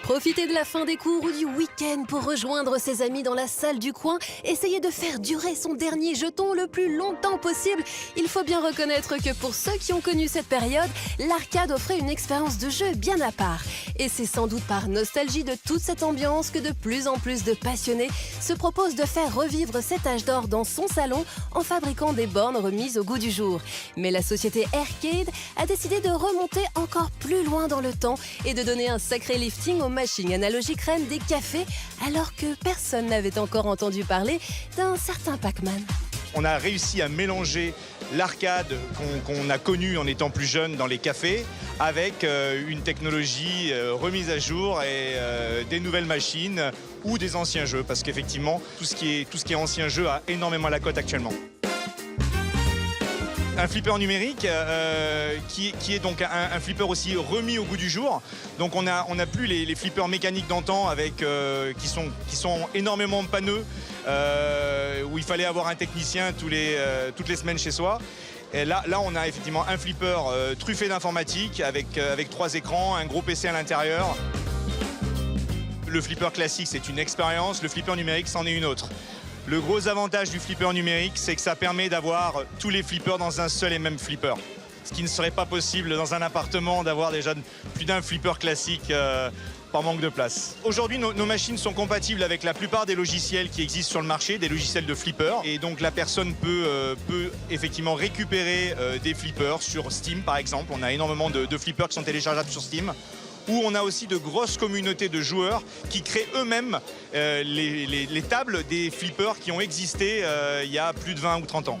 Profitez de la fin des cours ou du week-end pour rejoindre ses amis dans la salle du coin. Essayez de faire durer son dernier jeton le plus longtemps possible. Il faut bien reconnaître que pour ceux qui ont connu cette période, l'arcade offrait une expérience de jeu bien à part. Et c'est sans doute par nostalgie de toute cette ambiance que de plus en plus de passionnés se proposent de faire revivre cet âge d'or dans son salon en fabriquant des bornes remises au goût du jour. Mais la société Aircade a décidé de remonter encore plus loin dans le temps et de donner un sacré lifting aux machines analogiques reines des cafés, alors que personne n'avait encore entendu parler d'un certain Pac-Man. On a réussi à mélanger l'arcade qu'on a connue en étant plus jeune dans les cafés avec une technologie remise à jour et des nouvelles machines ou des anciens jeux, parce qu'effectivement, tout ce qui est ancien jeu a énormément la cote actuellement. Un flipper numérique qui est donc un flipper aussi remis au goût du jour. Donc on a plus les flippers mécaniques d'antan avec qui sont énormément panneux, où il fallait avoir un technicien toutes les semaines chez soi. Et là on a effectivement un flipper truffé d'informatique avec 3 écrans, un gros PC à l'intérieur. Le flipper classique, c'est une expérience, le flipper numérique, c'en est une autre. Le gros avantage du flipper numérique, c'est que ça permet d'avoir tous les flippers dans un seul et même flipper. Ce qui ne serait pas possible dans un appartement d'avoir déjà plus d'un flipper classique par manque de place. Aujourd'hui, nos machines sont compatibles avec la plupart des logiciels qui existent sur le marché, des logiciels de flipper. Et donc la personne peut effectivement récupérer des flippers sur Steam, par exemple. On a énormément de flippers qui sont téléchargeables sur Steam, où on a aussi de grosses communautés de joueurs qui créent eux-mêmes les tables des flippers qui ont existé il y a plus de 20 ou 30 ans.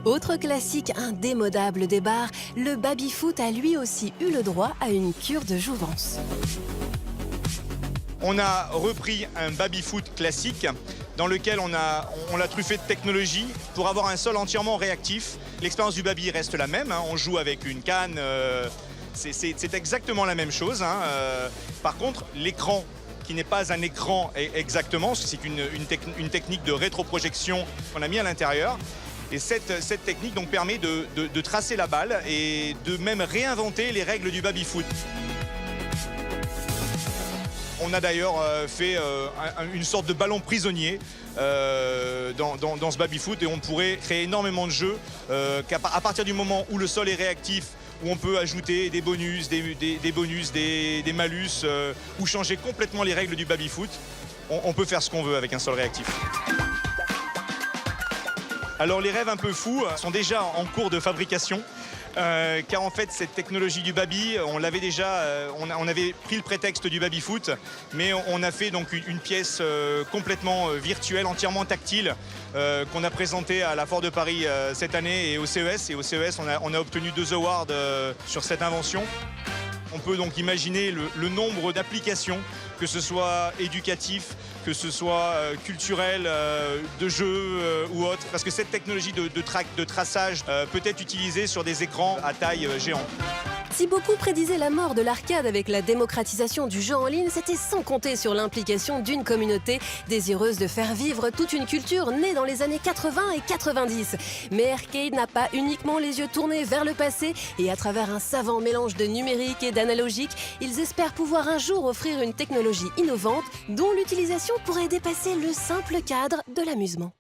Autre classique indémodable des bars, le baby-foot a lui aussi eu le droit à une cure de jouvence. On a repris un baby-foot classique dans lequel on l'a truffé de technologie pour avoir un sol entièrement réactif. L'expérience du baby reste la même, hein. On joue avec une canne. C'est exactement la même chose, hein. Par contre, l'écran, qui n'est pas un écran exactement, c'est une technique de rétroprojection qu'on a mis à l'intérieur. Et cette technique donc permet de tracer la balle et de même réinventer les règles du baby-foot. On a d'ailleurs fait une sorte de ballon prisonnier dans ce baby-foot, et on pourrait créer énormément de jeux à partir du moment où le sol est réactif, où on peut ajouter des bonus, des malus, ou changer complètement les règles du baby-foot. On peut faire ce qu'on veut avec un sol réactif. Alors les rêves un peu fous sont déjà en cours de fabrication, car en fait cette technologie du baby, on l'avait déjà, on avait pris le prétexte du baby-foot, mais on a fait donc une pièce complètement virtuelle, entièrement tactile, qu'on a présentée à la Foire de Paris cette année et au CES. Et au CES, on a obtenu 2 awards sur cette invention. On peut donc imaginer le nombre d'applications, que ce soit éducatif, que ce soit culturel, de jeu ou autre, parce que cette technologie de traçage peut être utilisée sur des écrans à taille géante. Si beaucoup prédisaient la mort de l'arcade avec la démocratisation du jeu en ligne, c'était sans compter sur l'implication d'une communauté désireuse de faire vivre toute une culture née dans les années 80 et 90. Mais Aircade n'a pas uniquement les yeux tournés vers le passé, et à travers un savant mélange de numérique et d'analogique, ils espèrent pouvoir un jour offrir une technologie innovante dont l'utilisation pourrait dépasser le simple cadre de l'amusement.